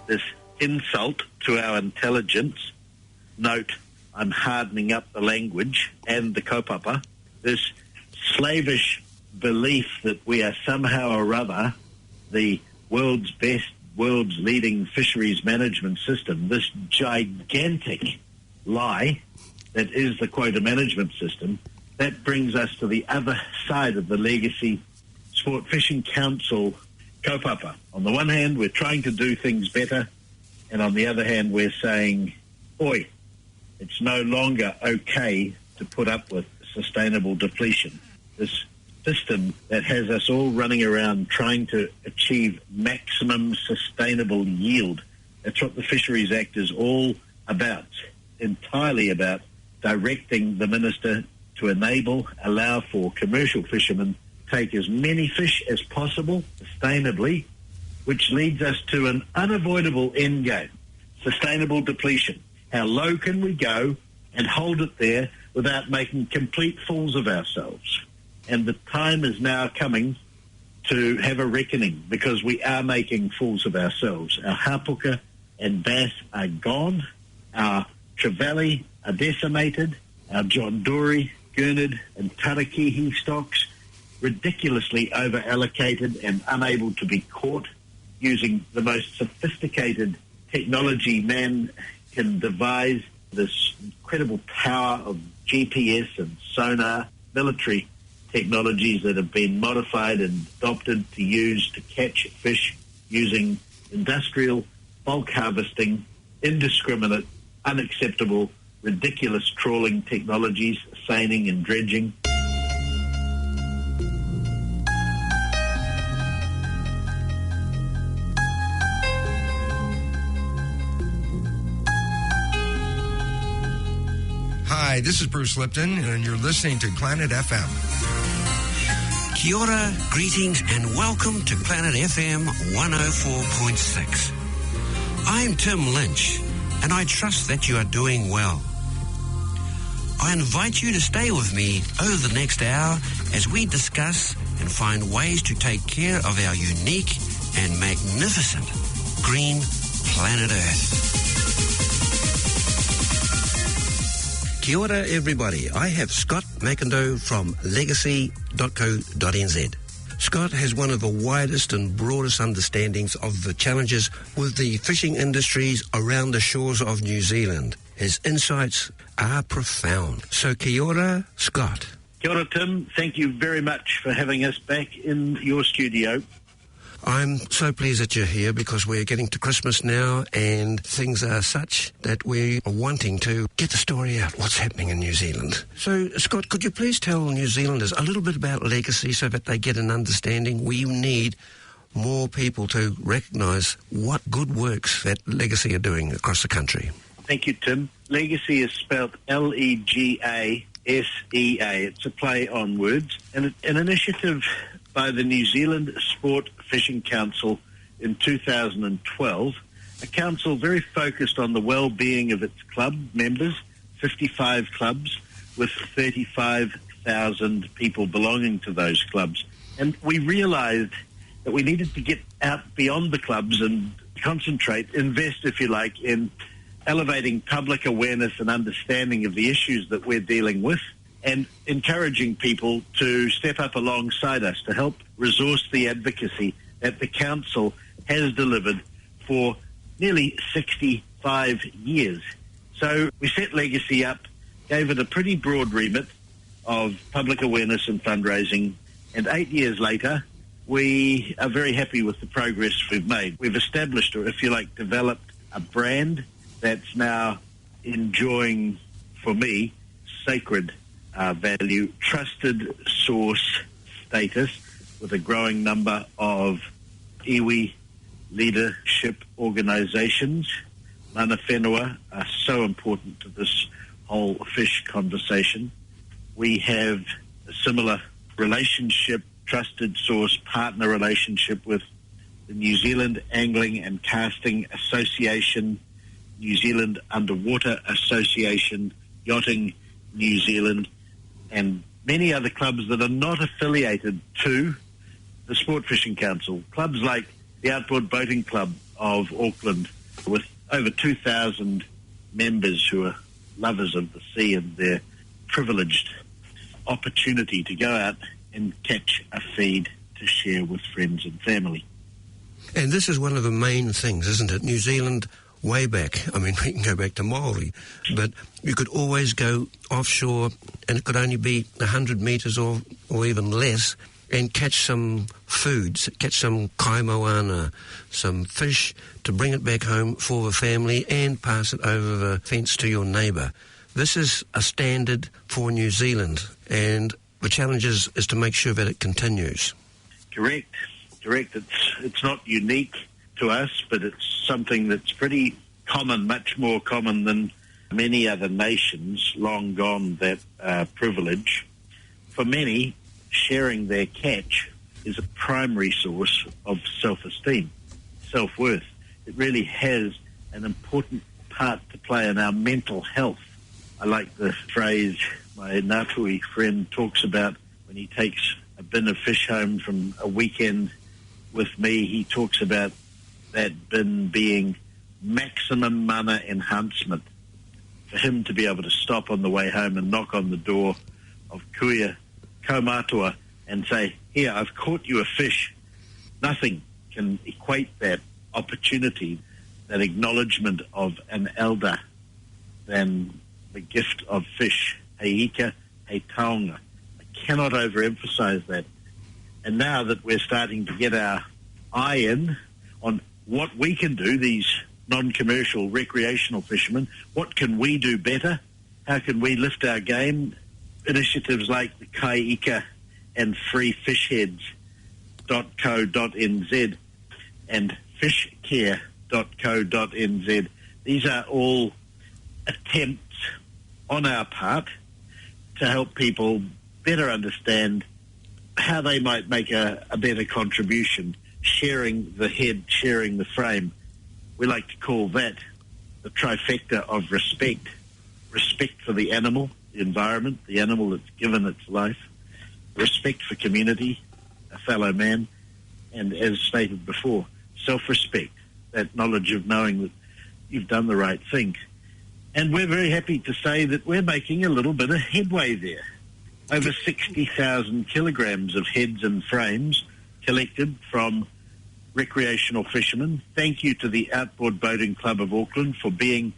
this insult to our intelligence, note, I'm hardening up the language and the kaupapa, this slavish belief that we are somehow or other the world's best, world's leading fisheries management system, this gigantic lie that is the quota management system, that brings us to the other side of the legacy Sport Fishing Council kaupapa. On the one hand, we're trying to do things better, and on the other hand, we're saying, oi, it's no longer okay to put up with sustainable depletion. This system that has us all running around trying to achieve maximum sustainable yield. That's what the Fisheries Act is all about, entirely about directing the minister to allow for commercial fishermen to take as many fish as possible sustainably, which leads us to an unavoidable end game, sustainable depletion. How low can we go and hold it there without making complete fools of ourselves? And the time is now coming to have a reckoning, because we are making fools of ourselves. Our hapuka and bass are gone. Our trevally are decimated. Our John Dory, Gurnard and Tarakihi stocks ridiculously over-allocated and unable to be caught using the most sophisticated technology man can devise, this incredible power of GPS and sonar, military technologies that have been modified and adopted to use to catch fish using industrial bulk harvesting, indiscriminate, unacceptable, ridiculous trawling technologies, seining and dredging. Hi, this is Bruce Lipton, and you're listening to Planet FM. Kia ora, greetings, and welcome to Planet FM 104.6. I'm Tim Lynch, and I trust that you are doing well. I invite you to stay with me over the next hour as we discuss and find ways to take care of our unique and magnificent green planet Earth. Kia ora, everybody. I have Scott Macindoe from legacy.co.nz. Scott has one of the widest and broadest understandings of the challenges with the fishing industries around the shores of New Zealand. His insights are profound. So kia ora, Scott. Kia ora, Tim. Thank you very much for having us back in your studio. I'm so pleased that you're here because we're getting to Christmas now and things are such that we are wanting to get the story out, what's happening in New Zealand. So, Scott, could you please tell New Zealanders a little bit about Legacy so that they get an understanding? We need more people to recognise what good works that Legacy are doing across the country. Thank you, Tim. Legacy is spelled Legasea. It's a play on words, and an initiative by the New Zealand Sport Fishing Council in 2012, a council very focused on the well-being of its club members, 55 clubs with 35,000 people belonging to those clubs. And we realised that we needed to get out beyond the clubs and concentrate, invest, if you like, in elevating public awareness and understanding of the issues that we're dealing with, and encouraging people to step up alongside us to help resource the advocacy that the council has delivered for nearly 65 years. So we set Legacy up, gave it a pretty broad remit of public awareness and fundraising, and 8 years later, we are very happy with the progress we've made. We've established, or if you like, developed a brand that's now enjoying, for me, sacred value, trusted source status with a growing number of iwi leadership organisations. Mana whenua are so important to this whole fish conversation. We have a similar relationship, trusted source partner relationship with the New Zealand Angling and Casting Association, New Zealand Underwater Association, Yachting New Zealand, and many other clubs that are not affiliated to the Sport Fishing Council. Clubs like the Outboard Boating Club of Auckland, with over 2,000 members who are lovers of the sea and their privileged opportunity to go out and catch a feed to share with friends and family. And this is one of the main things, isn't it? New Zealand, way back, I mean, we can go back to Maori, but you could always go offshore and it could only be 100 metres or even less and catch some foods, catch some kaimoana, some fish to bring it back home for the family and pass it over the fence to your neighbour. This is a standard for New Zealand, and the challenge is to make sure that it continues. Correct. It's not unique to us, but it's something that's pretty common, much more common than many other nations, long gone that privilege. For many, sharing their catch is a primary source of self-esteem, self-worth. It really has an important part to play in our mental health. I like the phrase my Ngātui friend talks about when he takes a bin of fish home from a weekend with me. He talks about that bin being maximum mana enhancement. For him to be able to stop on the way home and knock on the door of Kuia Kaumatua and say, here, I've caught you a fish. Nothing can equate that opportunity, that acknowledgement of an elder than the gift of fish. Hei ika, hei taonga. I cannot overemphasize that. And now that we're starting to get our eye in on what we can do, these non-commercial recreational fishermen, what can we do better? How can we lift our game? Initiatives like the Kai Ika and freefishheads.co.nz and fishcare.co.nz. These are all attempts on our part to help people better understand how they might make a better contribution, sharing the head, sharing the frame. We like to call that the trifecta of respect. Respect for the animal, the environment, the animal that's given its life. Respect for community, a fellow man. And as stated before, self-respect, that knowledge of knowing that you've done the right thing. And we're very happy to say that we're making a little bit of headway there. Over 60,000 kilograms of heads and frames collected from recreational fishermen. Thank you to the Outboard Boating Club of Auckland for being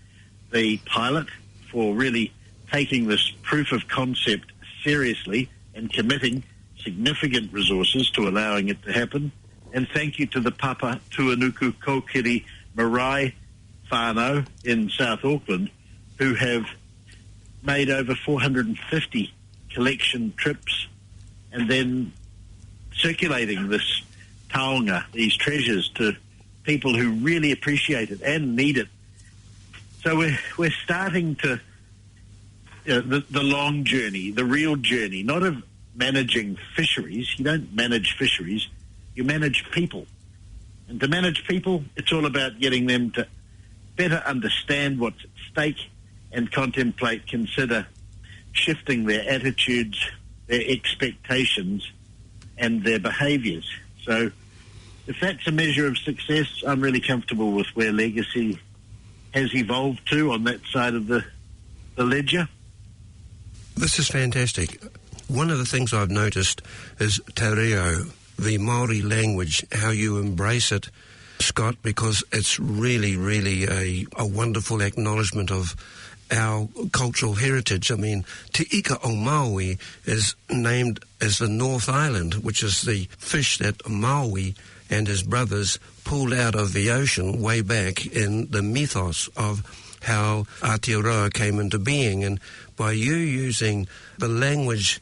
the pilot, for really taking this proof of concept seriously and committing significant resources to allowing it to happen. And thank you to the Papa Tuanuku Kokiri Marae whānau in South Auckland, who have made over 450 collection trips and then circulating this taonga, these treasures, to people who really appreciate it and need it. So we're starting to, the long journey, the real journey, not of managing fisheries. You don't manage fisheries, you manage people. And to manage people, it's all about getting them to better understand what's at stake and contemplate, consider shifting their attitudes, their expectations, and their behaviours. So if that's a measure of success, I'm really comfortable with where legacy has evolved to on that side of the ledger. This is fantastic. One of the things I've noticed is te reo, the Maori language, how you embrace it, Scott, because it's really, really a wonderful acknowledgement of our cultural heritage. I mean, Te Ika o Maui is named as the North Island, which is the fish that Maui and his brothers pulled out of the ocean way back in the mythos of how Aotearoa came into being. And by you using the language,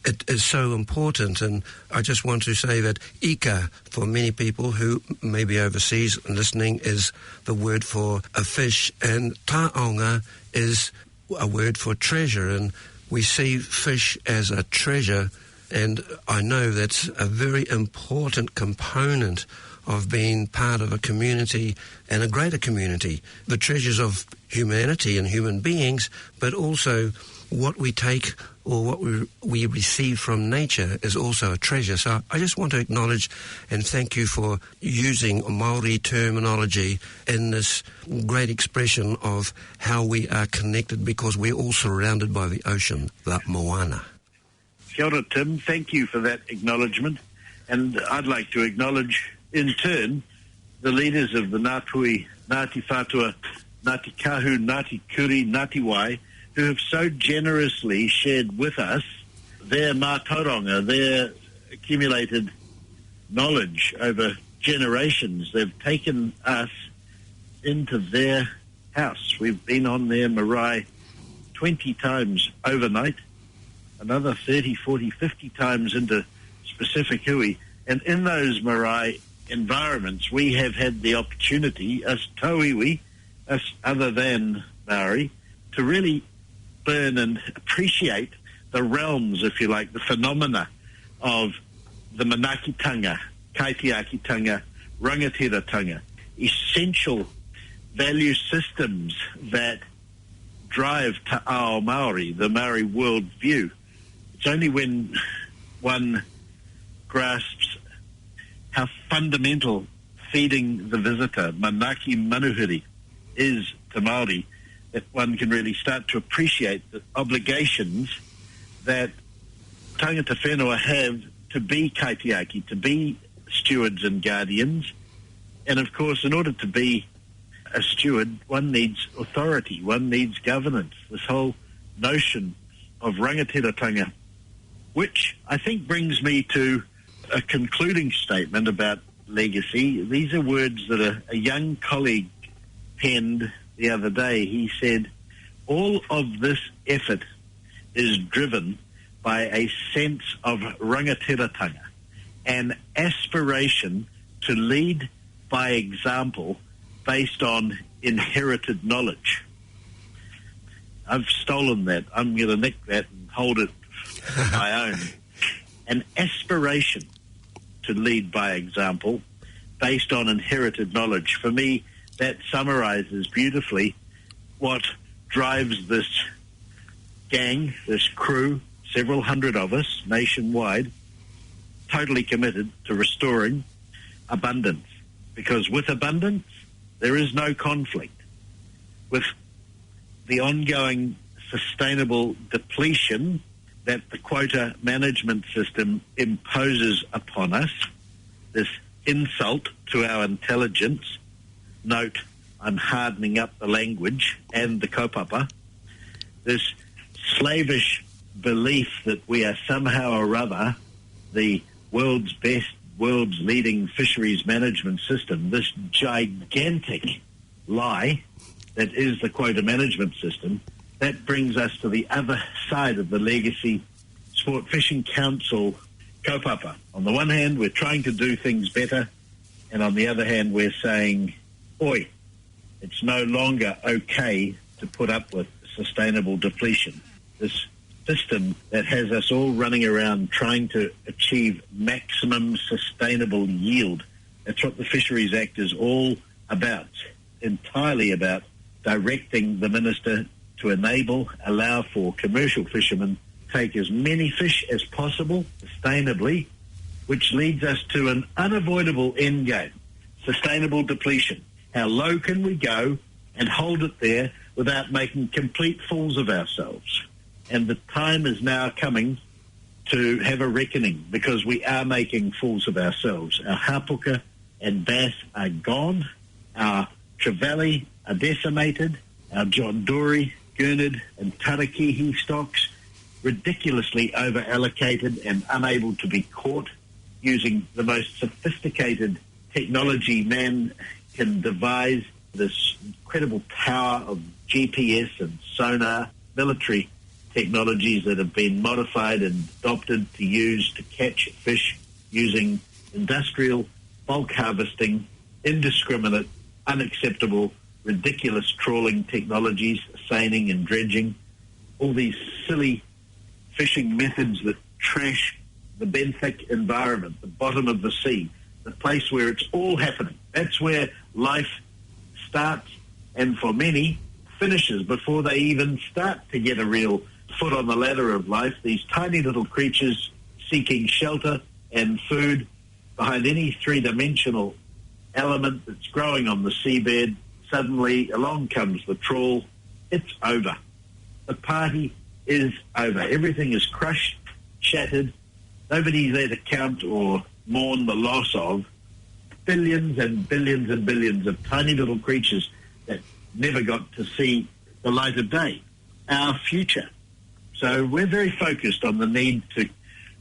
it is so important. And I just want to say that ika, for many people who may be overseas listening, is the word for a fish, and taonga is a word for treasure. And we see fish as a treasure, and I know that's a very important component of being part of a community and a greater community. The treasures of humanity and human beings, but also what we take or what we receive from nature is also a treasure. So I just want to acknowledge and thank you for using Maori terminology in this great expression of how we are connected, because we're all surrounded by the ocean, the moana. Kia ora, Tim. Thank you for that acknowledgement. And I'd like to acknowledge, in turn, the leaders of the Ngātui, Ngāti Whātua, Ngāti Kahu, Ngāti Kuri, Ngāti Wai, who have so generously shared with us their mātauranga, their accumulated knowledge over generations. They've taken us into their house. We've been on their marae 20 times overnight, another 30, 40, 50 times into specific hui. And in those marae environments, we have had the opportunity, us tauiwi, us other than Maori, to really learn and appreciate the realms, if you like, the phenomena of the manakitanga, kaitiakitanga, rangatiratanga, essential value systems that drive te ao Maori, the Maori world view. It's only when one grasps how fundamental feeding the visitor, manaki manuhiri, is to Maori, that one can really start to appreciate the obligations that tangata whenua have to be kaitiaki, to be stewards and guardians. And of course, in order to be a steward, one needs authority, one needs governance, this whole notion of rangatiratanga, which I think brings me to a concluding statement about legacy. These are words that a young colleague penned the other day. He said, all of this effort is driven by a sense of rangatiratanga, an aspiration to lead by example based on inherited knowledge. I've stolen that. I'm going to nick that and hold it my own. An aspiration to lead by example based on inherited knowledge. For me, that summarizes beautifully what drives this gang, this crew, several hundred of us nationwide, totally committed to restoring abundance. Because with abundance, there is no conflict. With the ongoing sustainable depletion that the quota management system imposes upon us, this insult to our intelligence, note, I'm hardening up the language and the kaupapa, this slavish belief that we are somehow or other the world's best, world's leading fisheries management system, this gigantic lie that is the quota management system, that brings us to the other side of the Legacy Sport Fishing Council kaupapa. On the one hand, we're trying to do things better, and on the other hand, we're saying, oi, it's no longer okay to put up with sustainable depletion. This system that has us all running around trying to achieve maximum sustainable yield. That's what the Fisheries Act is all about, entirely about directing the minister to allow for commercial fishermen to take as many fish as possible sustainably, which leads us to an unavoidable end game, sustainable depletion. How low can we go and hold it there without making complete fools of ourselves? And the time is now coming to have a reckoning, because we are making fools of ourselves. Our hapuka and bass are gone. Our trevally are decimated. Our John Dory, Gurnard and Tarakihi stocks ridiculously over-allocated and unable to be caught using the most sophisticated technology man can devise, this incredible power of GPS and sonar, military technologies that have been modified and adopted to use to catch fish using industrial bulk harvesting, indiscriminate, unacceptable, ridiculous trawling technologies, seining and dredging, all these silly fishing methods that trash the benthic environment, the bottom of the sea, the place where it's all happening. That's where life starts, and for many, finishes before they even start to get a real foot on the ladder of life, these tiny little creatures seeking shelter and food behind any three-dimensional element that's growing on the seabed. Suddenly along comes the trawl. It's over. The party is over. Everything is crushed, shattered. Nobody's there to count or mourn the loss of billions and billions and billions of tiny little creatures that never got to see the light of day, our future. So we're very focused on the need to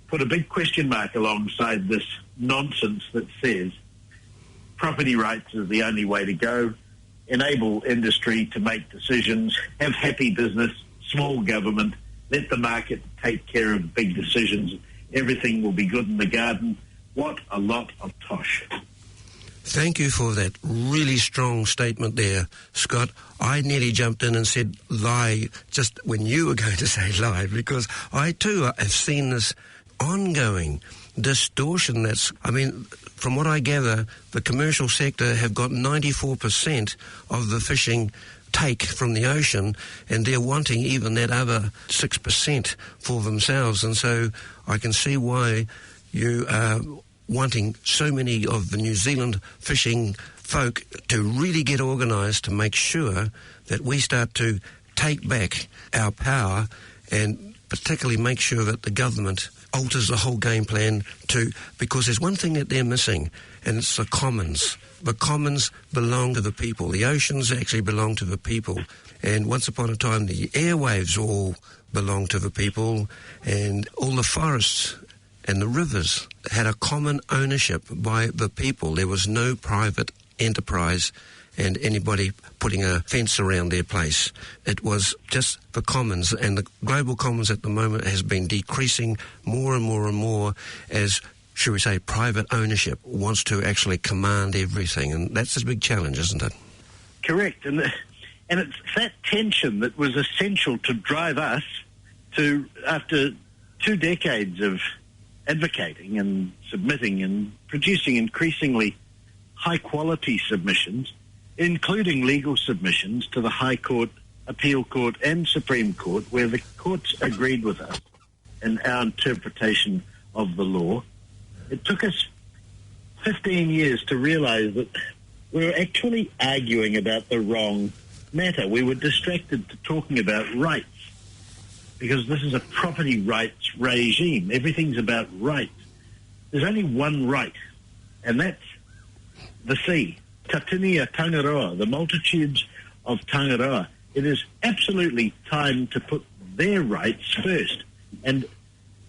put a big question mark alongside this nonsense that says property rights is the only way to go, enable industry to make decisions, have happy business, small government, let the market take care of big decisions, everything will be good in the garden. What a lot of tosh. Thank you for that really strong statement there, Scott. I nearly jumped in and said lie just when you were going to say lie, because I too have seen this ongoing distortion from what I gather, the commercial sector have got 94% of the fishing take from the ocean, and they're wanting even that other 6% for themselves. And so I can see why you are wanting so many of the New Zealand fishing folk to really get organised to make sure that we start to take back our power, and particularly make sure that the government alters the whole game plan because there's one thing that they're missing, and it's the commons. The commons belong to the people. The oceans actually belong to the people. And once upon a time, the airwaves all belonged to the people, and all the forests and the rivers had a common ownership by the people. There was no private enterprise and anybody putting a fence around their place. It was just the commons, and the global commons at the moment has been decreasing more and more and more as, should we say, private ownership wants to actually command everything, and that's a big challenge, isn't it? Correct, and it's that tension that was essential to drive us to, after 2 decades of advocating and submitting and producing increasingly high-quality submissions, including legal submissions to the High Court, Appeal Court and Supreme Court, where the courts agreed with us in our interpretation of the law. It took us 15 years to realise that we were actually arguing about the wrong matter. We were distracted to talking about rights, because this is a property rights regime. Everything's about rights. There's only one right, and that's the sea. Tatinia Tangaroa, the multitudes of Tangaroa. It is absolutely time to put their rights first, and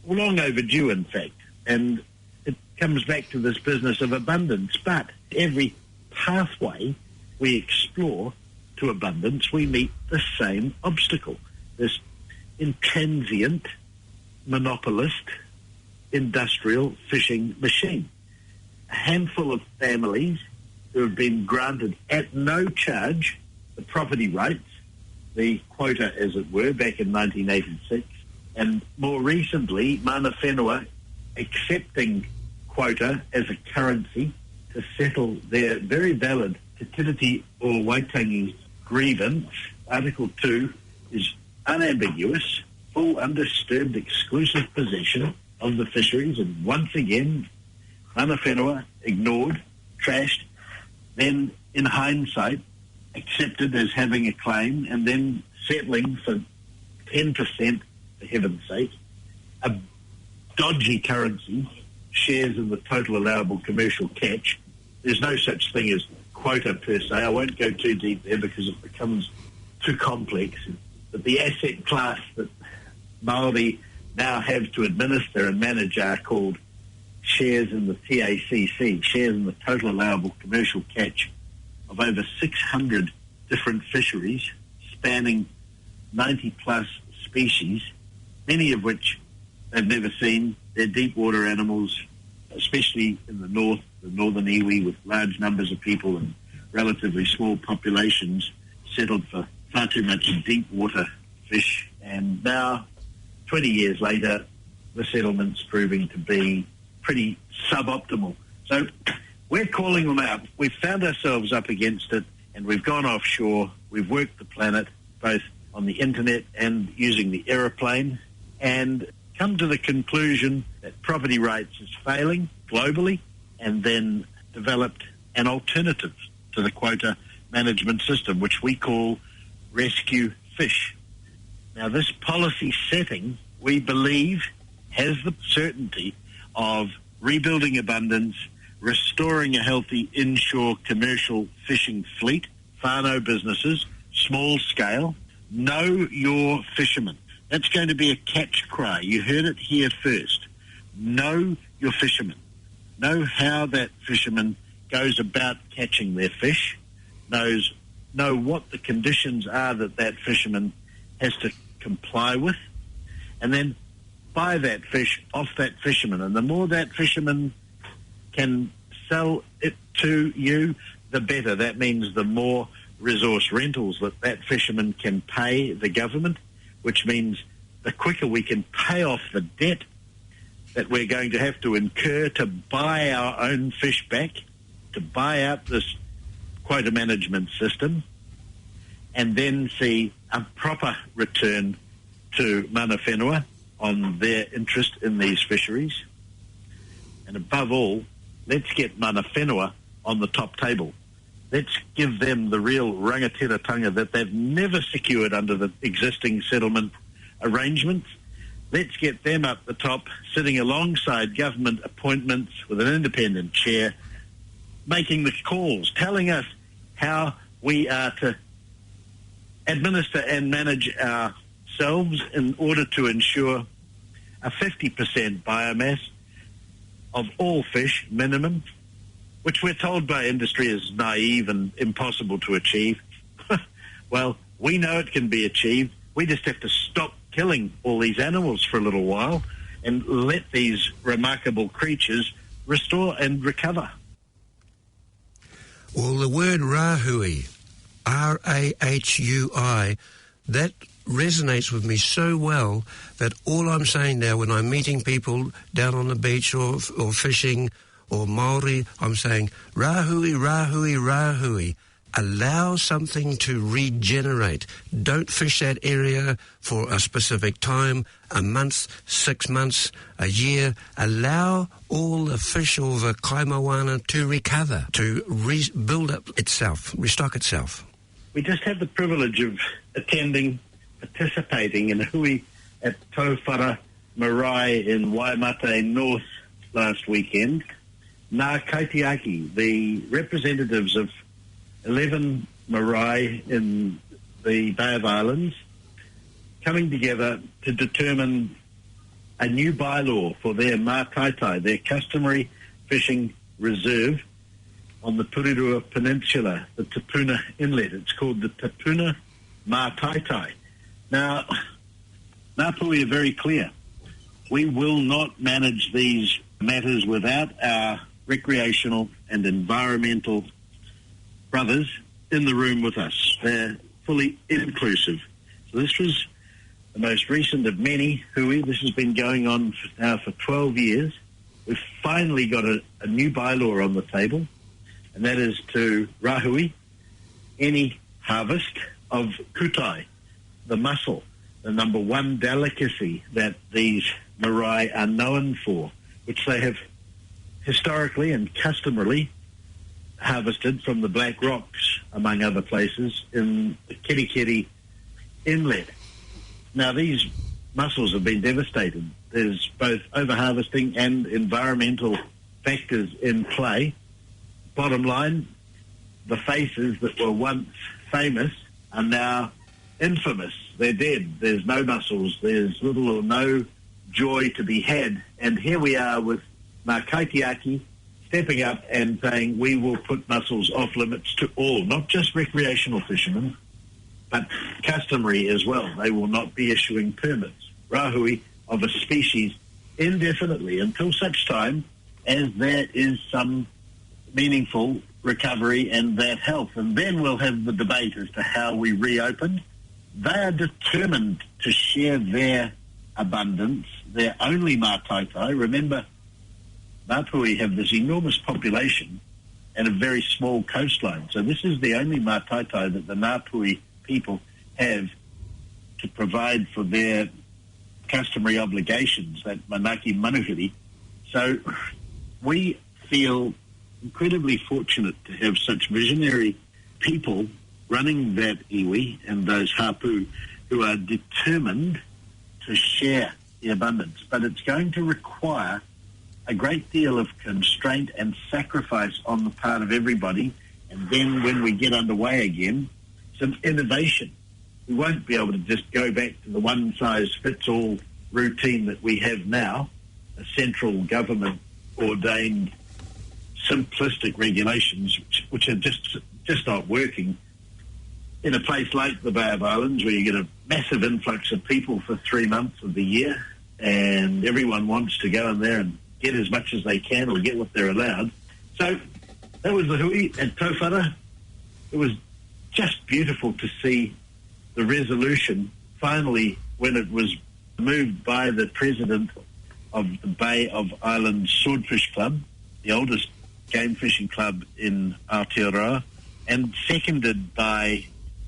long overdue, in fact. And it comes back to this business of abundance. But every pathway we explore to abundance, we meet the same obstacle. This intransient, monopolist, industrial fishing machine. A handful of families who have been granted at no charge the property rights, the quota as it were, back in 1986, and more recently mana whenua accepting quota as a currency to settle their very valid Te Tiriti o Waitangi grievance. Article 2 is unambiguous, full undisturbed exclusive possession of the fisheries, and once again mana whenua ignored, trashed, then in hindsight accepted as having a claim, and then settling for 10%, for heaven's sake, a dodgy currency, shares in the total allowable commercial catch. There's no such thing as quota per se. I won't go too deep there because it becomes too complex. But the asset class that Maori now have to administer and manage are called shares in the TACC, shares in the total allowable commercial catch of over 600 different fisheries spanning 90-plus species, many of which they've never seen. They're deep water animals, especially in the north, the northern iwi, with large numbers of people and relatively small populations settled for far too much deep water fish. And now, 20 years later, the settlement's proving to be pretty suboptimal. So we're calling them out. We've found ourselves up against it, and we've gone offshore. We've worked the planet, both on the internet and using the aeroplane, and come to the conclusion that property rights is failing globally, and then developed an alternative to the quota management system, which we call rescue fish. Now, this policy setting, we believe, has the certainty of rebuilding abundance, restoring a healthy inshore commercial fishing fleet, whānau businesses, small scale. Know your fishermen. That's going to be a catch cry. You heard it here first. Know your fishermen. Know how that fisherman goes about catching their fish. Know what the conditions are that that fisherman has to comply with. And then buy that fish off that fisherman. And the more that fisherman can sell it to you, the better. That means the more resource rentals that fisherman can pay the government, which means the quicker we can pay off the debt that we're going to have to incur to buy our own fish back, to buy out this quota management system, and then see a proper return to mana whenua on their interest in these fisheries. And above all, let's get mana whenua on the top table. Let's give them the real rangatiratanga that they've never secured under the existing settlement arrangements. Let's get them up the top, sitting alongside government appointments with an independent chair, making the calls, telling us how we are to administer and manage ourselves in order to ensure a 50% biomass of all fish minimum, which we're told by industry is naive and impossible to achieve. Well, we know it can be achieved. We just have to stop killing all these animals for a little while and let these remarkable creatures restore and recover. Well, the word rahui, R-A-H-U-I, that resonates with me so well that all I'm saying now when I'm meeting people down on the beach or fishing or Maori, I'm saying rahui, rahui, rahui. Allow something to regenerate. Don't fish that area for a specific time, a month, 6 months, a year. Allow all the fish or the kaimawana to recover, to rebuild up itself, restock itself. We just had the privilege of participating in a hui at Tauwhara Marae in Waimate North last weekend. Ngā Kaitiaki, the representatives of 11 marae in the Bay of Islands, coming together to determine a new bylaw for their mātaitai, their customary fishing reserve on the Purirua Peninsula, the Tapuna Inlet. It's called the Tapuna Mātaitai. Now, Ngāpui are very clear. We will not manage these matters without our recreational and environmental brothers in the room with us. They're fully inclusive. So this was the most recent of many hui. This has been going on now for 12 years. We've finally got a new bylaw on the table, and that is to rahui any harvest of kutai, the mussel, the number one delicacy that these marae are known for, which they have historically and customarily harvested from the Black Rocks, among other places, in the Kirikiri Inlet. Now, these mussels have been devastated. There's both overharvesting and environmental factors in play. Bottom line, the faces that were once famous are now infamous. They're dead. There's no mussels. There's little or no joy to be had. And here we are with Ngā Kaitiaki stepping up and saying we will put mussels off limits to all, not just recreational fishermen, but customary as well. They will not be issuing permits, rahui, of a species indefinitely until such time as there is some meaningful recovery and that health. And then we'll have the debate as to how we reopen. They are determined to share their abundance, their only mātaitai. Remember, Ngāpui have this enormous population and a very small coastline. So this is the only mātaitai that the Ngāpui people have to provide for their customary obligations, that manaki manuhiri. So we feel incredibly fortunate to have such visionary people running that iwi and those hapu who are determined to share the abundance. But it's going to require a great deal of constraint and sacrifice on the part of everybody. And then when we get underway again, some innovation. We won't be able to just go back to the one-size-fits-all routine that we have now, a central government-ordained simplistic regulations which are just not working. In a place like the Bay of Islands, where you get a massive influx of people for 3 months of the year, and everyone wants to go in there and get as much as they can or get what they're allowed. So that was the hui at Tauwhara. It was just beautiful to see the resolution finally when it was moved by the president of the Bay of Islands Swordfish Club, the oldest game fishing club in Aotearoa, and seconded by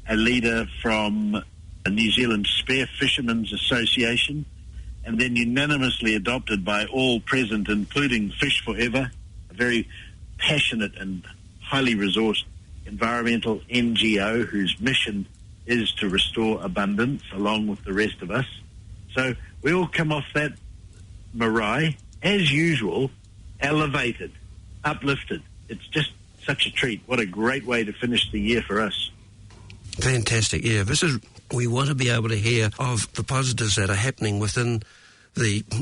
a leader from the New Zealand Spear Fishermen's Association, and then unanimously adopted by all present, including Fish Forever, a very passionate and highly resourced environmental NGO whose mission is to restore abundance along with the rest of us. So we all come off that marae, as usual, elevated, uplifted. It's just such a treat. What a great way to finish the year for us. Fantastic, yeah. We want to be able to hear of the positives that are happening within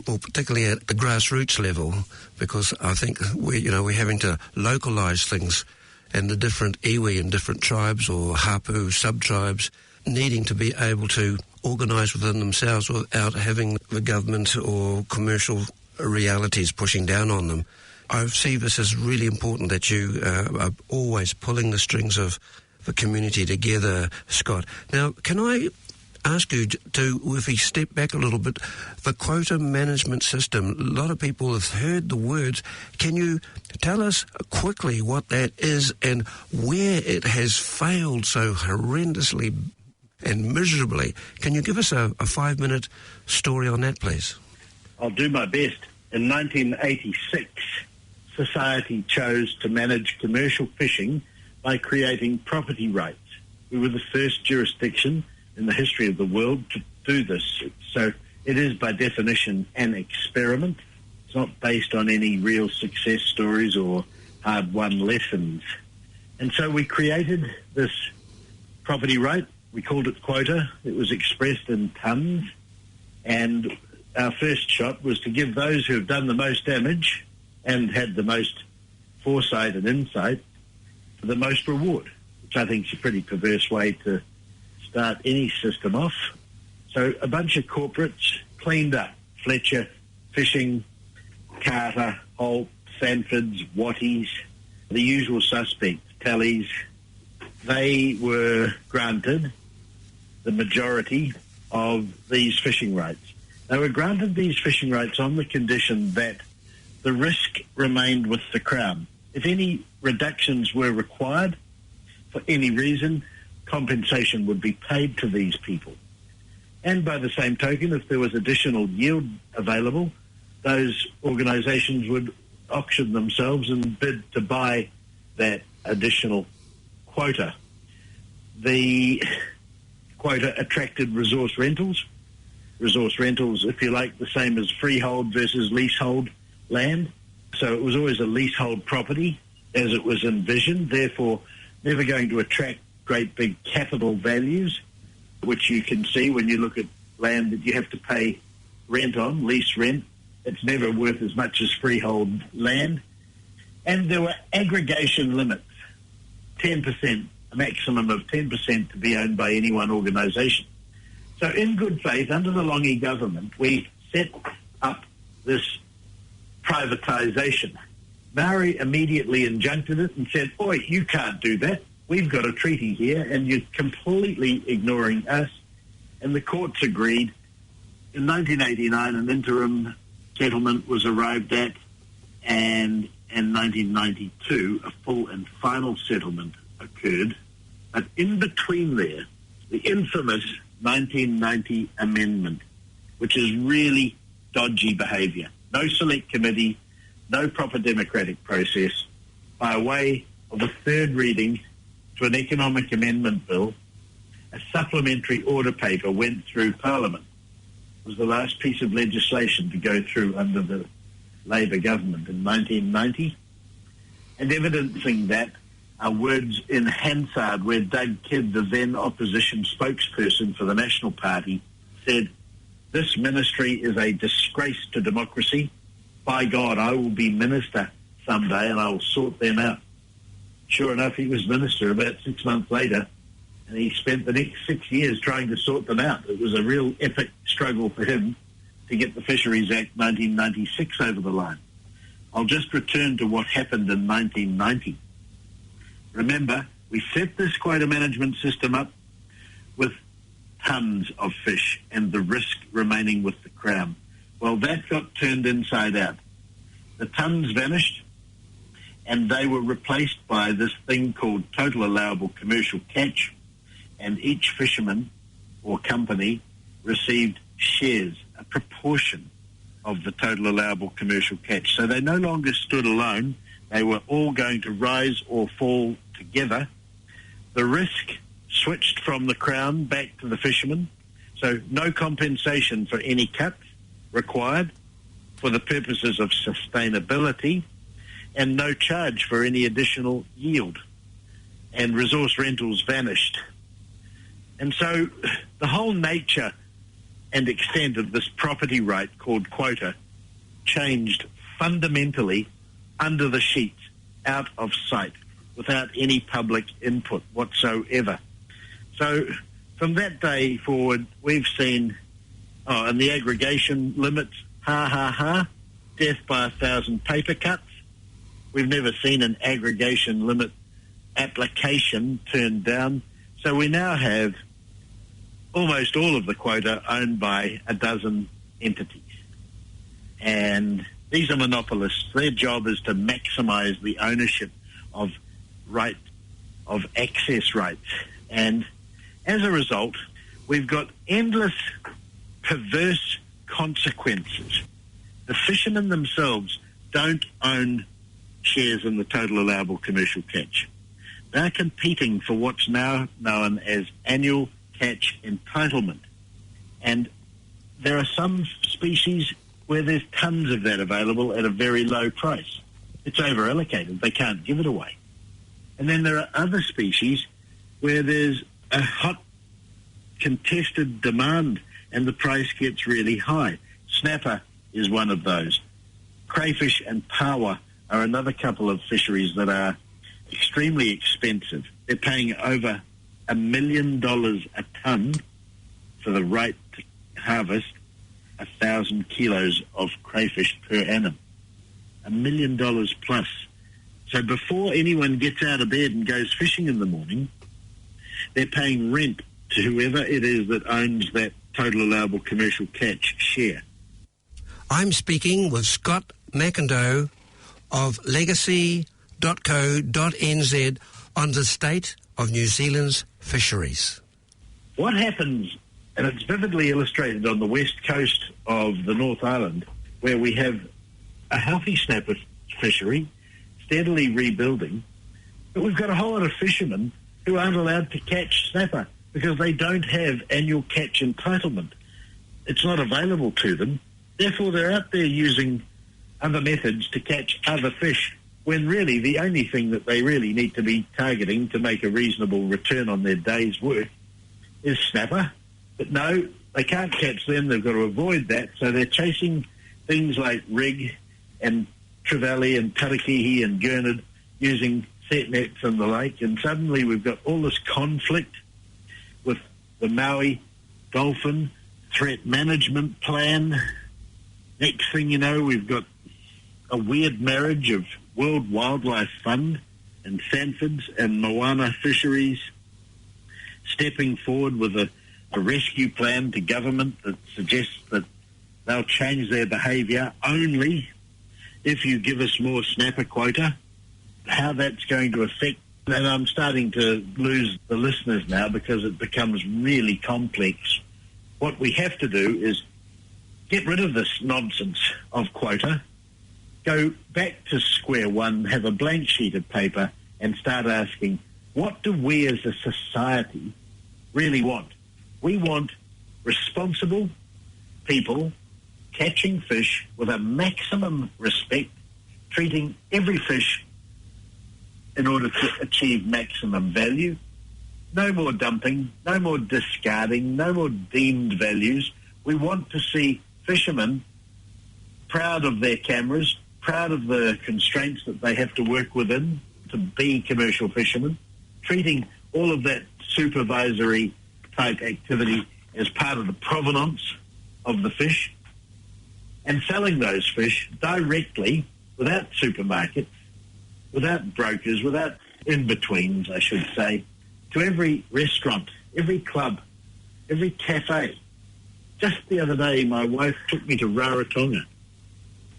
or particularly at the grassroots level, because I think we're having to localise things, and the different iwi and different tribes or hapu sub-tribes needing to be able to organise within themselves without having the government or commercial realities pushing down on them. I see this as really important, that you are always pulling the strings of the community together, Scott. Now, can I ask you to, if we step back a little bit, the quota management system, a lot of people have heard the words. Can you tell us quickly what that is and where it has failed so horrendously and miserably? Can you give us a 5-minute story on that, please? I'll do my best. In 1986, society chose to manage commercial fishing by creating property rights. We were the first jurisdiction in the history of the world to do this. So it is by definition an experiment. It's not based on any real success stories or hard-won lessons. And so we created this property right. We called it quota. It was expressed in tonnes. And our first shot was to give those who have done the most damage and had the most foresight and insight the most reward, which I think is a pretty perverse way to start any system off. So a bunch of corporates cleaned up. Fletcher, Fishing, Carter, Holt, Sanfords, Watties, the usual suspects, Tallies. They were granted the majority of these fishing rights. They were granted these fishing rights on the condition that the risk remained with the Crown. If any reductions were required for any reason, compensation would be paid to these people. And by the same token, if there was additional yield available, those organisations would auction themselves and bid to buy that additional quota. The quota attracted resource rentals. Resource rentals, if you like, the same as freehold versus leasehold land. So it was always a leasehold property as it was envisioned, therefore never going to attract great big capital values, which you can see when you look at land that you have to pay rent on, lease rent. It's never worth as much as freehold land. And there were aggregation limits, 10%, a maximum of 10% to be owned by any one organisation. So in good faith, under the Longi government, we set up this privatisation. Maori immediately injuncted it and said, "Oi, you can't do that. We've got a treaty here and you're completely ignoring us." And the courts agreed. In 1989, an interim settlement was arrived at, and in 1992, a full and final settlement occurred. But in between there, the infamous 1990 amendment, which is really dodgy behaviour. No select committee, no proper democratic process. By way of a third reading to an economic amendment bill, a supplementary order paper went through Parliament. It was the last piece of legislation to go through under the Labour government in 1990. And evidencing that are words in Hansard where Doug Kidd, the then opposition spokesperson for the National Party, said, "This ministry is a disgrace to democracy. By God, I will be minister someday and I will sort them out." Sure enough, he was minister about 6 months later, and he spent the next 6 years trying to sort them out. It was a real epic struggle for him to get the Fisheries Act 1996 over the line. I'll just return to what happened in 1990. Remember, we set this quota management system up with tons of fish and the risk remaining with the Crown. Well, that got turned inside out. The tons vanished and they were replaced by this thing called total allowable commercial catch, and each fisherman or company received shares, a proportion of the total allowable commercial catch. So they no longer stood alone. They were all going to rise or fall together. The risk switched from the Crown back to the fishermen. So no compensation for any cuts required for the purposes of sustainability, and no charge for any additional yield. And resource rentals vanished. And so the whole nature and extent of this property right called quota changed fundamentally under the sheets, out of sight, without any public input whatsoever. So from that day forward, we've seen, and the aggregation limits, death by 1,000 paper cuts. We've never seen an aggregation limit application turned down. So we now have almost all of the quota owned by a dozen entities. And these are monopolists. Their job is to maximise the ownership of access rights. And as a result, we've got endless perverse consequences. The fishermen themselves don't own shares in the total allowable commercial catch. They're competing for what's now known as annual catch entitlement. And there are some species where there's tons of that available at a very low price. It's over-allocated. They can't give it away. And then there are other species where there's a hot contested demand and the price gets really high. Snapper is one of those. Crayfish and paua are another couple of fisheries that are extremely expensive. They're paying over $1 million a tonne for the right to harvest 1,000 kilos of crayfish per annum. $1 million plus. So before anyone gets out of bed and goes fishing in the morning, they're paying rent to whoever it is that owns that total allowable commercial catch share. I'm speaking with Scott Macindoe of legacy.co.nz on the state of New Zealand's fisheries. What happens, and it's vividly illustrated on the west coast of the North Island, where we have a healthy snapper fishery, steadily rebuilding, but we've got a whole lot of fishermen who aren't allowed to catch snapper because they don't have annual catch entitlement. It's not available to them. Therefore, they're out there using other methods to catch other fish, when really the only thing that they really need to be targeting to make a reasonable return on their day's work is snapper. But no, they can't catch them. They've got to avoid that. So they're chasing things like rig and trevally and tarakihi and gurnard using set nets and the like. And suddenly we've got all this conflict with the Maui dolphin threat management plan. Next thing you know, we've got a weird marriage of World Wildlife Fund and Sanford's and Moana Fisheries stepping forward with a rescue plan to government that suggests that they'll change their behaviour only if you give us more snapper quota. How that's going to affect And I'm starting to lose the listeners now because it becomes really complex. What we have to do is get rid of this nonsense of quota, go back to square one, have a blank sheet of paper, and start asking, what do we as a society really want? We want responsible people catching fish with a maximum respect, treating every fish in order to achieve maximum value. No more dumping, no more discarding, no more deemed values. We want to see fishermen proud of their cameras, proud of the constraints that they have to work within to be commercial fishermen, treating all of that supervisory type activity as part of the provenance of the fish, and selling those fish directly without supermarkets, without brokers, without in-betweens, I should say, to every restaurant, every club, every cafe. Just the other day, my wife took me to Rarotonga.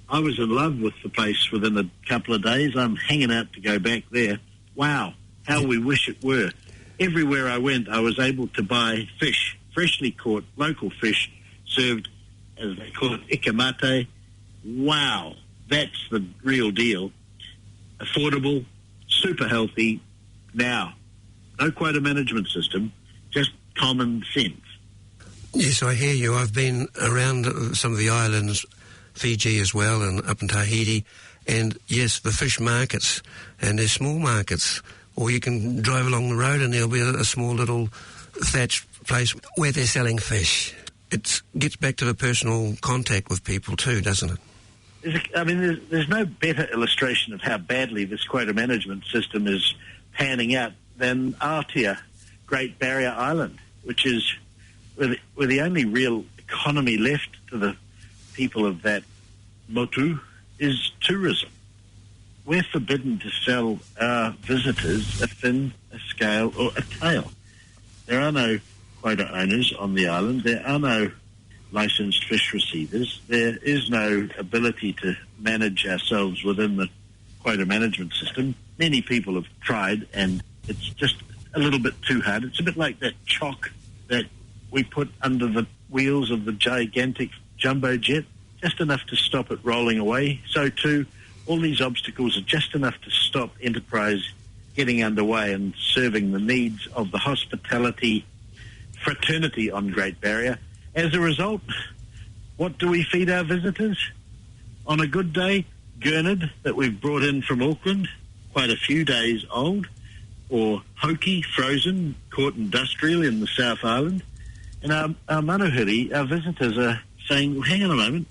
I was in love with the place within a couple of days. I'm hanging out to go back there. Wow, how we wish it were. Everywhere I went, I was able to buy fish, freshly caught local fish, served, as they call it, ikamate. Wow, that's the real deal. Affordable, super healthy. Now, no quota management system, just common sense. Yes, I hear you. I've been around some of the islands, Fiji as well, and up in Tahiti, and yes, the fish markets, and they're small markets, or you can drive along the road and there'll be a small little thatched place where they're selling fish. It gets back to the personal contact with people too, doesn't it? There's no better illustration of how badly this quota management system is panning out than Aotea, Great Barrier Island, which is where the only real economy left to the people of that motu is tourism. We're forbidden to sell our visitors a fin, a scale, or a tail. There are no quota owners on the island. There are no licensed fish receivers. There is no ability to manage ourselves within the quota management system. Many people have tried, and it's just a little bit too hard. It's a bit like that chalk that we put under the wheels of the gigantic jumbo jet, just enough to stop it rolling away. So too, all these obstacles are just enough to stop enterprise getting underway and serving the needs of the hospitality fraternity on Great Barrier. As a result, what do we feed our visitors? On a good day, gurnard that we've brought in from Auckland, quite a few days old, or hoki, frozen, caught industrial in the South Island. And our manuhiri, our visitors are saying, well, hang on a moment,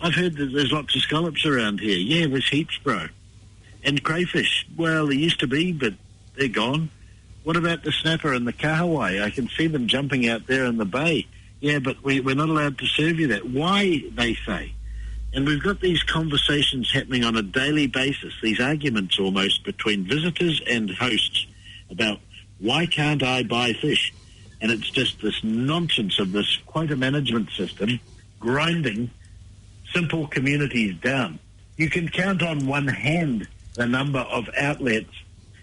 I've heard that there's lots of scallops around here. Yeah, there's heaps, bro. And crayfish, well, there used to be, but they're gone. What about the snapper and the kahawai? I can see them jumping out there in the bay. Yeah, but we're not allowed to serve you that. Why, they say. And we've got these conversations happening on a daily basis, these arguments almost between visitors and hosts about why can't I buy fish? And it's just this nonsense of this quota management system grinding simple communities down. You can count on one hand the number of outlets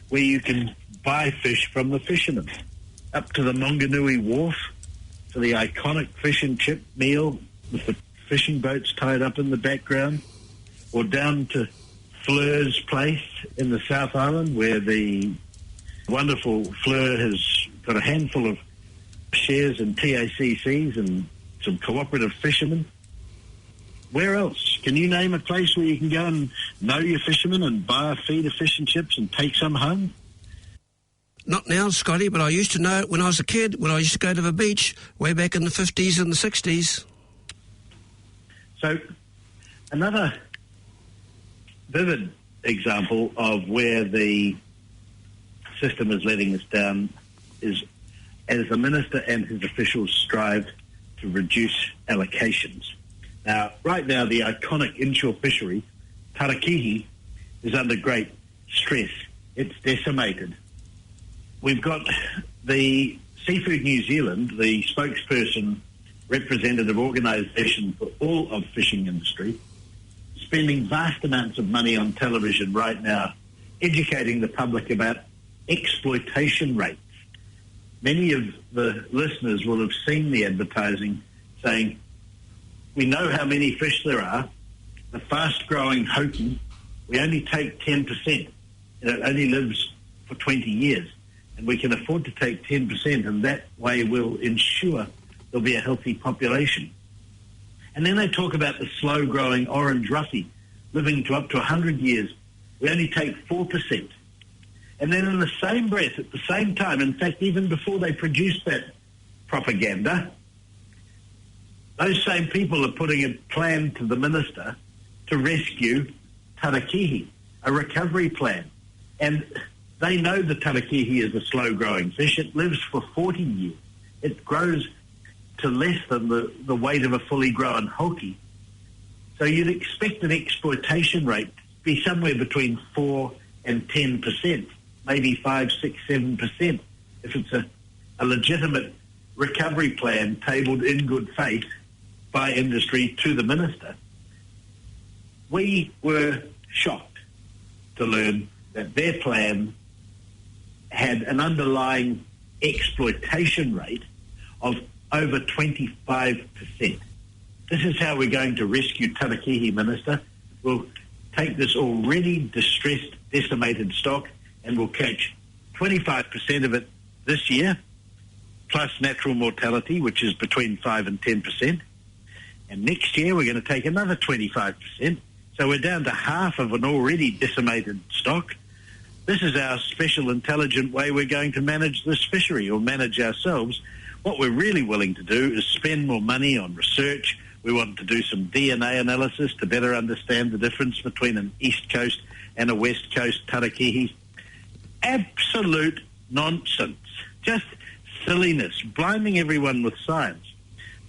where you can buy fish from the fishermen, up to the Macindoe wharf, to the iconic fish and chip meal with the fishing boats tied up in the background, or down to Fleur's place in the South Island, where the wonderful Fleur has got a handful of shares in TACCs and some cooperative fishermen. Where else? Can you name a place where you can go and know your fishermen and buy a feed of fish and chips and take some home? Not now, Scotty, but I used to know it when I was a kid, when I used to go to the beach way back in the 50s and the 60s. So another vivid example of where the system is letting us down is as the minister and his officials strive to reduce allocations. Now, right now, the iconic inshore fishery, Tarakihi, is under great stress. It's decimated. We've got the Seafood New Zealand, the spokesperson, representative organisation for all of fishing industry, spending vast amounts of money on television right now, educating the public about exploitation rates. Many of the listeners will have seen the advertising saying, we know how many fish there are, the fast-growing hoki, we only take 10%. It only lives for 20 years, and we can afford to take 10%, and that way we'll ensure there'll be a healthy population. And then they talk about the slow-growing orange ruffy, living to up to 100 years. We only take 4%. And then in the same breath, at the same time, in fact, even before they produce that propaganda, those same people are putting a plan to the minister to rescue tarakihi, a recovery plan. And they know the tarakihi is a slow-growing fish. It lives for 40 years. It grows to less than the weight of a fully grown hoki. So you'd expect an exploitation rate to be somewhere between 4 and 10%, maybe 5, 6, 7%, if it's a legitimate recovery plan tabled in good faith by industry to the minister. We were shocked to learn that their plan had an underlying exploitation rate of over 25%. This is how we're going to rescue tarakihi, Minister. We'll take this already distressed, decimated stock, and we'll catch 25% of it this year, plus natural mortality, which is between 5 and 10%. And next year we're going to take another 25%. So we're down to half of an already decimated stock. This is our special intelligent way we're going to manage this fishery, or manage ourselves. What we're really willing to do is spend more money on research. We want to do some DNA analysis to better understand the difference between an East Coast and a West Coast tarakihi. Absolute nonsense. Just silliness, blinding everyone with science.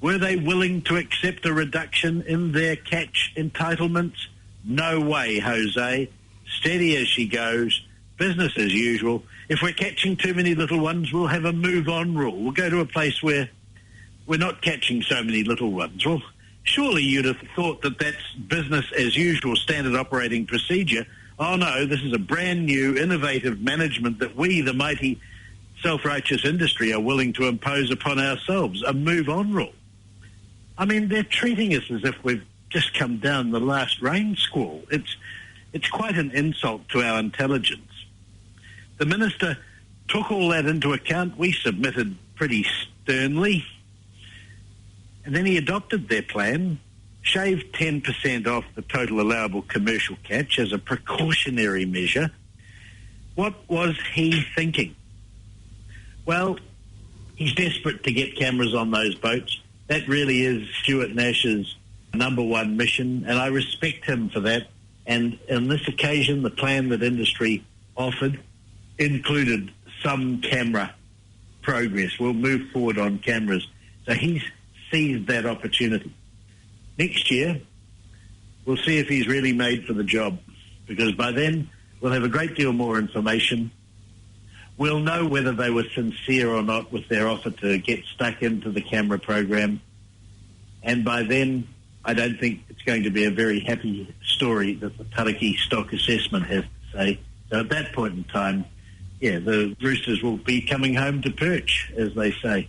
Were they willing to accept a reduction in their catch entitlements? No way, Jose. Steady as she goes. Business as usual. If we're catching too many little ones, we'll have a move-on rule. We'll go to a place where we're not catching so many little ones. Well, surely you'd have thought that that's business as usual, standard operating procedure. Oh, no, this is a brand new, innovative management that we, the mighty self-righteous industry, are willing to impose upon ourselves, a move-on rule. I mean, they're treating us as if we've just come down the last rain squall. It's quite an insult to our intelligence. The minister took all that into account. We submitted pretty sternly. And then he adopted their plan, shaved 10% off the total allowable commercial catch as a precautionary measure. What was he thinking? Well, he's desperate to get cameras on those boats. That really is Stuart Nash's number one mission, and I respect him for that. And on this occasion, the plan that industry offered included some camera progress. We'll move forward on cameras. So he's seized that opportunity. Next year, we'll see if he's really made for the job, because by then we'll have a great deal more information. We'll know whether they were sincere or not with their offer to get stuck into the camera program. And by then, I don't think it's going to be a very happy story that the Taraki stock assessment has to say. So at that point in time, the roosters will be coming home to perch, as they say.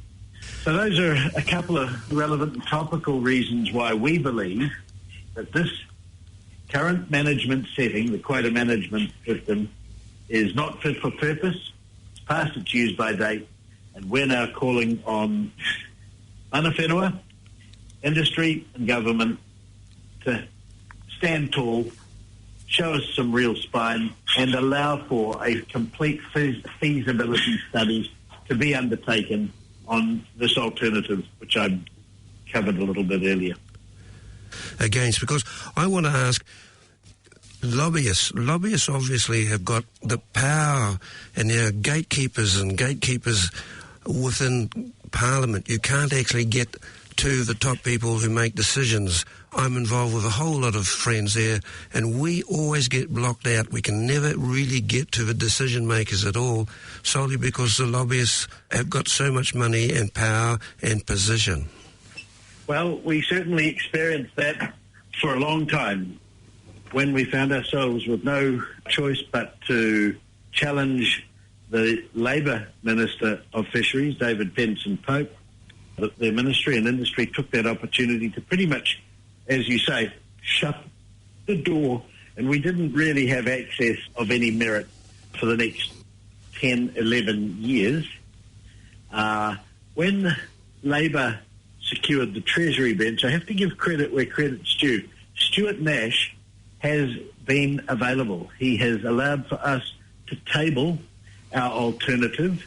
So those are a couple of relevant and topical reasons why we believe that this current management setting, the quota management system, is not fit for purpose. It's past its use-by date, and we're now calling on mana whenua, industry and government to stand tall, show us some real spine, and allow for a complete feasibility study to be undertaken on this alternative, which I covered a little bit earlier. Against, because I want to ask, lobbyists obviously have got the power, and there are gatekeepers within Parliament. You can't actually get to the top people who make decisions. I'm involved with a whole lot of friends there, and we always get blocked out. We can never really get to the decision makers at all, solely because the lobbyists have got so much money and power and position. Well, we certainly experienced that for a long time when we found ourselves with no choice but to challenge the Labour Minister of Fisheries, David Penson-Pope, their ministry and industry took that opportunity to pretty much, as you say, shut the door, and we didn't really have access of any merit for the next 10, 11 years. When Labour secured the Treasury bench, I have to give credit where credit's due. Stuart Nash has been available. He has allowed for us to table our alternative,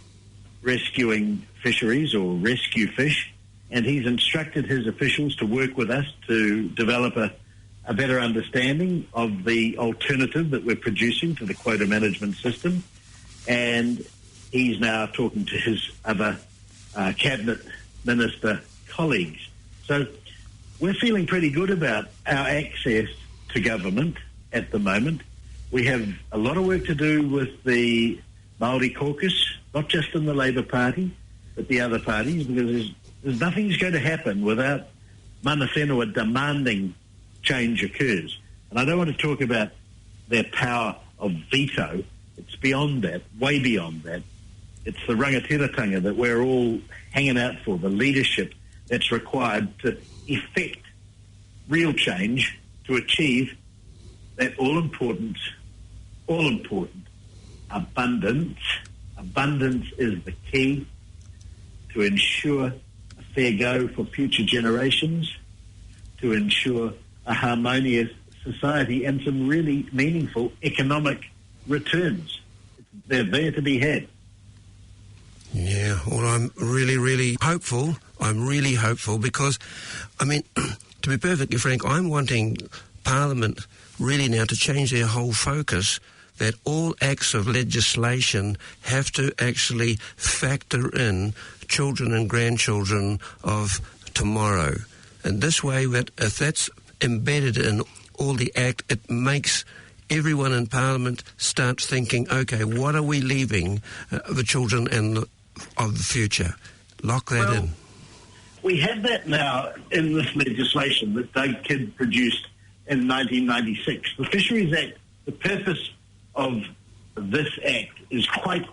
rescuing fisheries or rescue fish, and he's instructed his officials to work with us to develop a better understanding of the alternative that we're producing to the quota management system, and he's now talking to his other cabinet minister colleagues. So we're feeling pretty good about our access to government at the moment. We have a lot of work to do with the Maori caucus, not just in the Labour Party, but the other parties, because there's nothing's going to happen without mana whenua demanding change occurs. And I don't want to talk about their power of veto. It's beyond that, way beyond that. It's the rangatiratanga that we're all hanging out for, the leadership that's required to effect real change to achieve that all-important abundance. Abundance is the key to ensure a fair go for future generations, to ensure a harmonious society and some really meaningful economic returns. They're there to be had. Yeah, well, I'm really, really hopeful. I'm really hopeful because, I mean, to be perfectly frank, I'm wanting Parliament really now to change their whole focus, that all acts of legislation have to actually factor in children and grandchildren of tomorrow. And this way, that if that's embedded in all the act, it makes everyone in Parliament start thinking, okay, what are we leaving the children of the future? Lock that in. We have that now in this legislation that Doug Kidd produced in 1996. The Fisheries Act, the purpose of this act is quite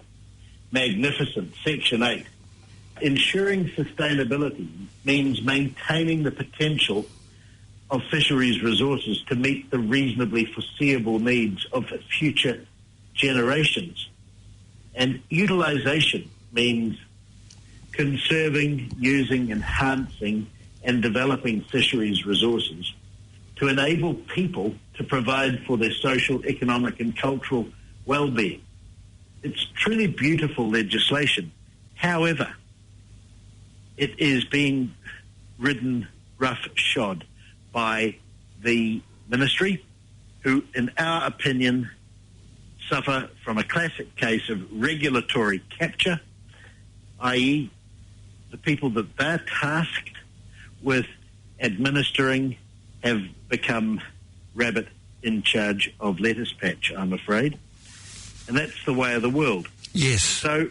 magnificent. Section 8. Ensuring sustainability means maintaining the potential of fisheries resources to meet the reasonably foreseeable needs of future generations. And utilisation means conserving, using, enhancing and developing fisheries resources to enable people to provide for their social, economic and cultural well-being. It's truly beautiful legislation. However, it is being ridden roughshod by the ministry, who, in our opinion, suffer from a classic case of regulatory capture, i.e. the people that they're tasked with administering have become rabbit in charge of lettuce patch, I'm afraid. And that's the way of the world. Yes. So,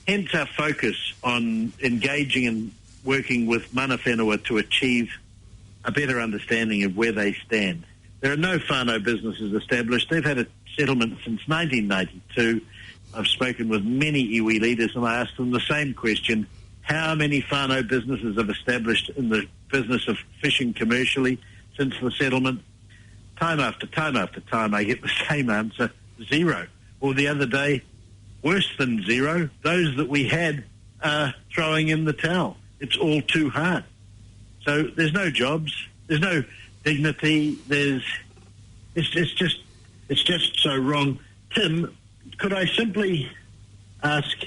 hence our focus on engaging and working with mana whenua to achieve a better understanding of where they stand. There are no whānau businesses established. They've had a settlement since 1992. I've spoken with many iwi leaders and I asked them the same question. How many whānau businesses have established in the business of fishing commercially since the settlement? Time after time after time I get the same answer, 0. Or the other day, worse than 0, those that we had are throwing in the towel. It's all too hard. So there's no jobs, there's no dignity, it's just so wrong. Tim, could I simply ask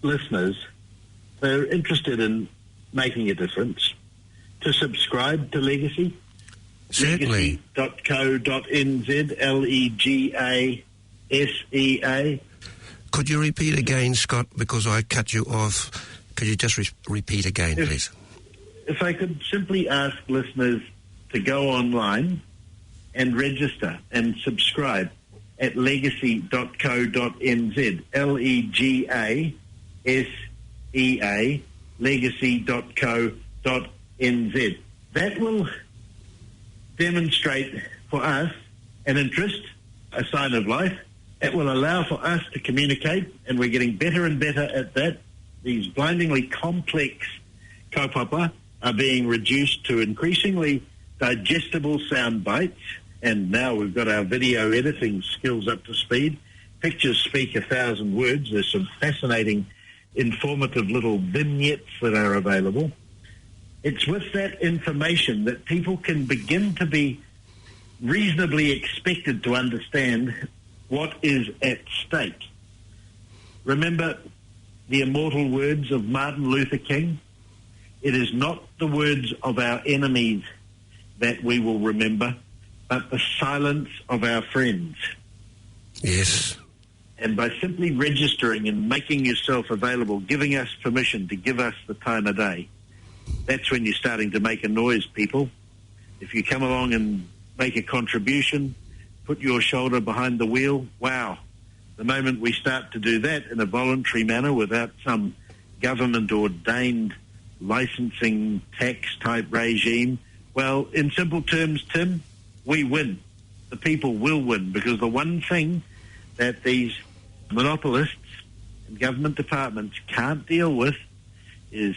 listeners that are interested in making a difference to subscribe to Legacy? Certainly. Legacy.co.nz, LEGASEA. Could you repeat again, Scott, because I cut you off? Could you just repeat again, please? If I could simply ask listeners to go online and register and subscribe at legacy.co.nz, LEGASEA, legacy.co.nz. That will demonstrate for us an interest, a sign of life, It will allow for us to communicate, and we're getting better and better at that. These blindingly complex kaupapa are being reduced to increasingly digestible sound bites, and now we've got our video editing skills up to speed. Pictures speak 1,000 words. There's some fascinating, informative little vignettes that are available. It's with that information that people can begin to be reasonably expected to understand what is at stake. Remember the immortal words of Martin Luther King? It is not the words of our enemies that we will remember, but the silence of our friends. Yes. And by simply registering and making yourself available, giving us permission to give us the time of day, that's when you're starting to make a noise, people. If you come along and make a contribution, put your shoulder behind the wheel, wow. The moment we start to do that in a voluntary manner without some government-ordained licensing tax-type regime, well, in simple terms, Tim, we win. The people will win, because the one thing that these monopolists and government departments can't deal with is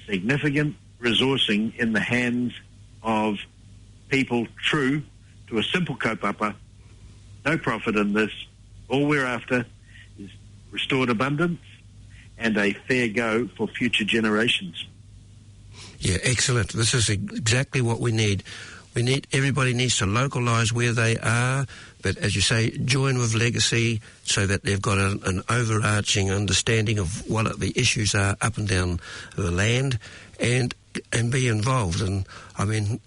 significant resourcing in the hands of people true to a simple kaupapa. No profit in this. All we're after is restored abundance and a fair go for future generations. Yeah, excellent. This is exactly what we need. Everybody needs to localise where they are, but as you say, join with legacy so that they've got an overarching understanding of what the issues are up and down the land, and be involved. And I mean,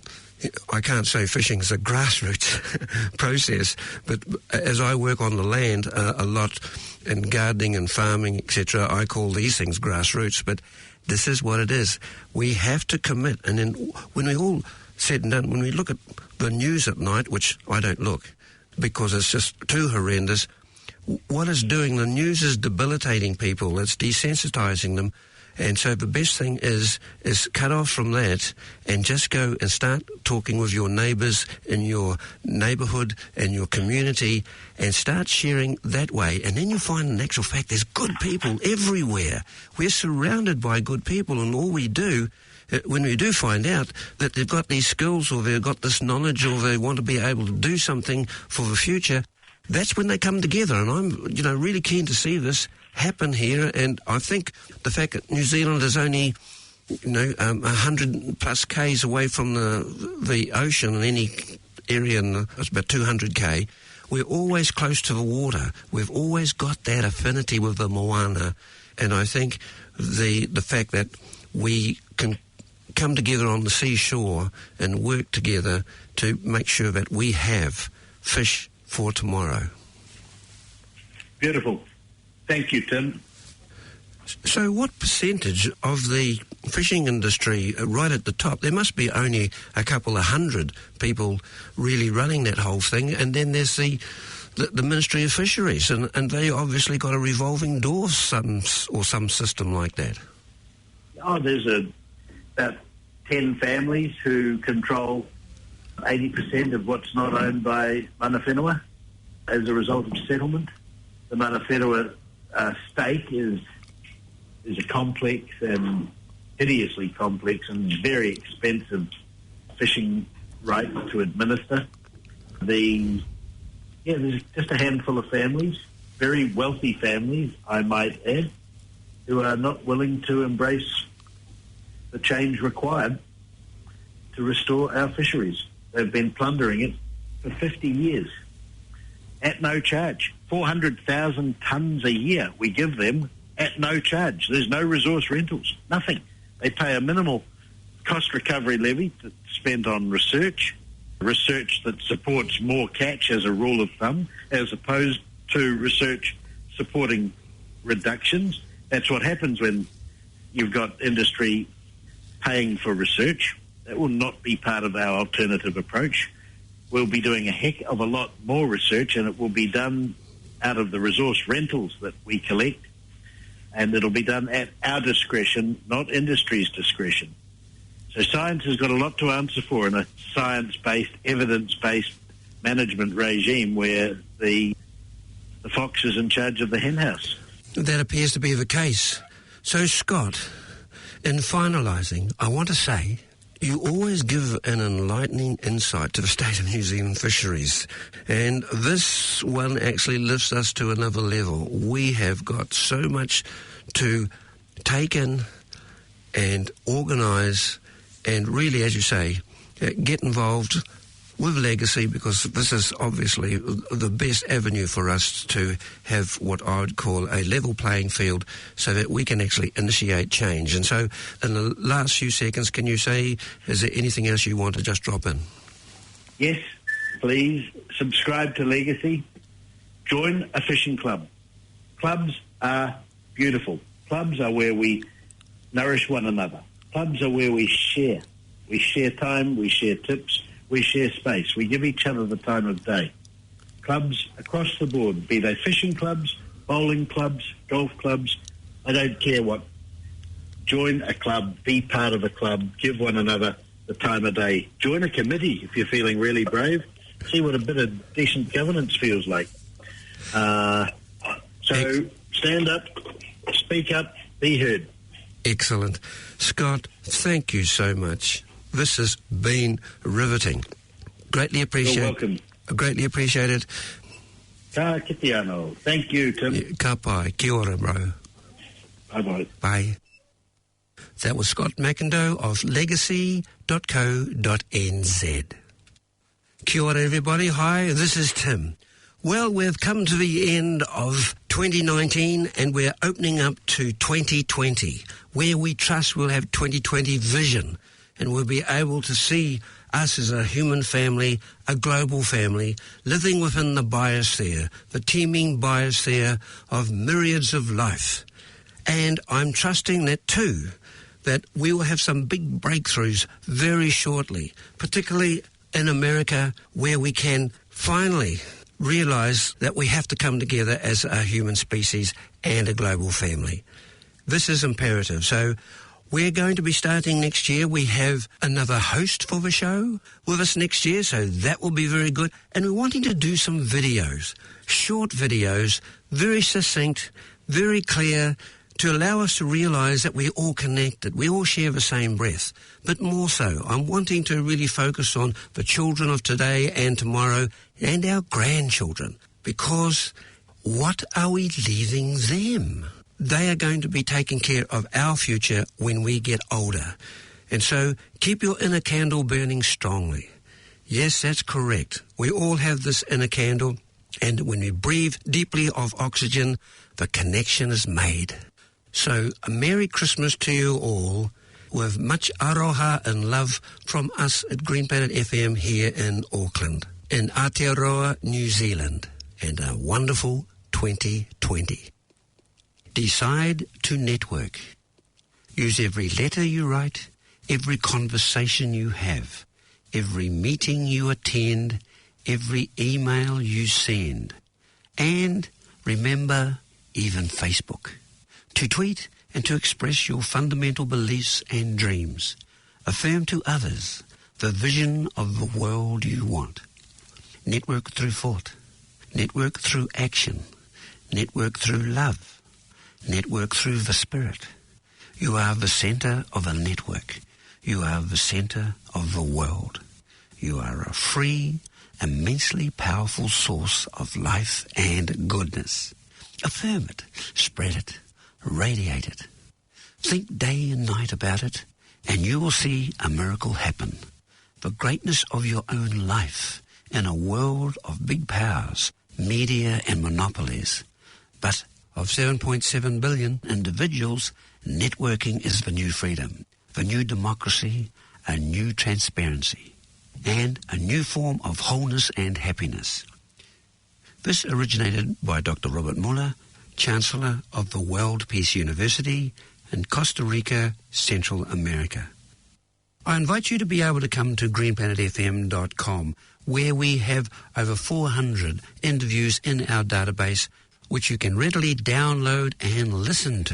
I can't say fishing is a grassroots process, but as I work on the land a lot in gardening and farming, etc., I call these things grassroots, but this is what it is. We have to commit, and then when we all said and done, when we look at the news at night, which I don't look because it's just too horrendous, what it's doing, the news is debilitating people, it's desensitising them. And so the best thing is cut off from that and just go and start talking with your neighbours in your neighbourhood and your community and start sharing that way. And then you'll find, in actual fact, there's good people everywhere. We're surrounded by good people, and all we do, when we do find out that they've got these skills or they've got this knowledge or they want to be able to do something for the future, that's when they come together. And I'm, really keen to see this happen here. And I think the fact that New Zealand is only, 100 plus k's away from the ocean in any area, it's about 200 we're always close to the water. We've always got that affinity with the moana. And I think the fact that we can come together on the seashore and work together to make sure that we have fish for tomorrow. Beautiful. Thank you, Tim. So what percentage of the fishing industry, right at the top, there must be only a couple of hundred people really running that whole thing, and then there's the Ministry of Fisheries, and they obviously got a revolving door some system like that. Oh, there's about 10 families who control 80% of what's not owned by mana whenua as a result of settlement. The mana whenua stake is a complex and hideously complex and very expensive fishing right to administer. There's just a handful of families, very wealthy families, I might add, who are not willing to embrace the change required to restore our fisheries. They've been plundering it for 50 years at no charge. 400,000 tonnes a year we give them at no charge. There's no resource rentals, nothing. They pay a minimal cost recovery levy that's spent on research that supports more catch as a rule of thumb, as opposed to research supporting reductions. That's what happens when you've got industry paying for research. That will not be part of our alternative approach. We'll be doing a heck of a lot more research, and it will be done out of the resource rentals that we collect, and it'll be done at our discretion, not industry's discretion. So science has got a lot to answer for in a science-based, evidence-based management regime where the fox is in charge of the hen house. That appears to be the case. So, Scott, in finalising, I want to say you always give an enlightening insight to the state of New Zealand fisheries. And this one actually lifts us to another level. We have got so much to take in and organise and really, as you say, get involved with legacy, because this is obviously the best avenue for us to have what I would call a level playing field so that we can actually initiate change. And so in the last few seconds, can you say, is there anything else you want to just drop in? Yes, please subscribe to Legacy. Join a fishing club. Clubs are beautiful. Clubs are where we nourish one another. Clubs are where we share. We share time, we share tips, we share space. We give each other the time of day. Clubs across the board, be they fishing clubs, bowling clubs, golf clubs, I don't care what. Join a club, be part of a club, give one another the time of day. Join a committee if you're feeling really brave. See what a bit of decent governance feels like. So stand up, speak up, be heard. Excellent. Scott, thank you so much. This has been riveting. Greatly appreciated. You're welcome. Greatly appreciated. Ka kite anō. Thank you, Tim. Ka pai. Kia ora, bro. Bye-bye. Bye. That was Scott Macindoe of legacy.co.nz. Kia ora, everybody. Hi, this is Tim. Well, we've come to the end of 2019 and we're opening up to 2020, where we trust we'll have 2020 vision and we'll be able to see us as a human family, a global family, living within the biosphere, the teeming biosphere of myriads of life. And I'm trusting that too, that we will have some big breakthroughs very shortly, particularly in America, where we can finally realise that we have to come together as a human species and a global family. This is imperative. So we're going to be starting next year. We have another host for the show with us next year, so that will be very good. And we're wanting to do some videos, short videos, very succinct, very clear, to allow us to realise that we're all connected. We all share the same breath. But more so, I'm wanting to really focus on the children of today and tomorrow and our grandchildren, because what are we leaving them? They are going to be taking care of our future when we get older. And so keep your inner candle burning strongly. Yes, that's correct. We all have this inner candle, and when we breathe deeply of oxygen, the connection is made. So a Merry Christmas to you all, with much aroha and love from us at Green Planet FM here in Auckland, in Aotearoa, New Zealand, and a wonderful 2020. Decide to network. Use every letter you write, every conversation you have, every meeting you attend, every email you send. And remember, even Facebook. To tweet and to express your fundamental beliefs and dreams. Affirm to others the vision of the world you want. Network through thought. Network through action. Network through love. Network through the spirit. You are the centre of a network. You are the centre of the world. You are a free, immensely powerful source of life and goodness. Affirm it. Spread it. Radiate it. Think day and night about it, and you will see a miracle happen. The greatness of your own life in a world of big powers, media and monopolies. But of 7.7 billion individuals, networking is the new freedom, the new democracy, a new transparency, and a new form of wholeness and happiness. This originated by Dr. Robert Muller, Chancellor of the World Peace University in Costa Rica, Central America. I invite you to be able to come to greenplanetfm.com, where we have over 400 interviews in our database, which you can readily download and listen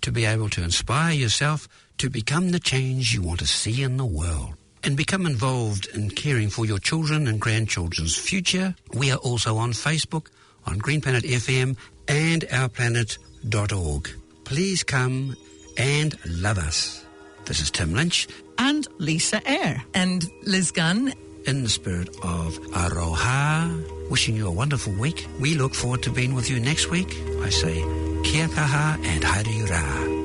to be able to inspire yourself to become the change you want to see in the world and become involved in caring for your children and grandchildren's future. We are also on Facebook, on Green Planet FM and ourplanet.org. Please come and love us. This is Tim Lynch. And Lisa Eyre. And Liz Gunn. In the spirit of Aroha, wishing you a wonderful week. We look forward to being with you next week. I say, kia kaha and haere ura.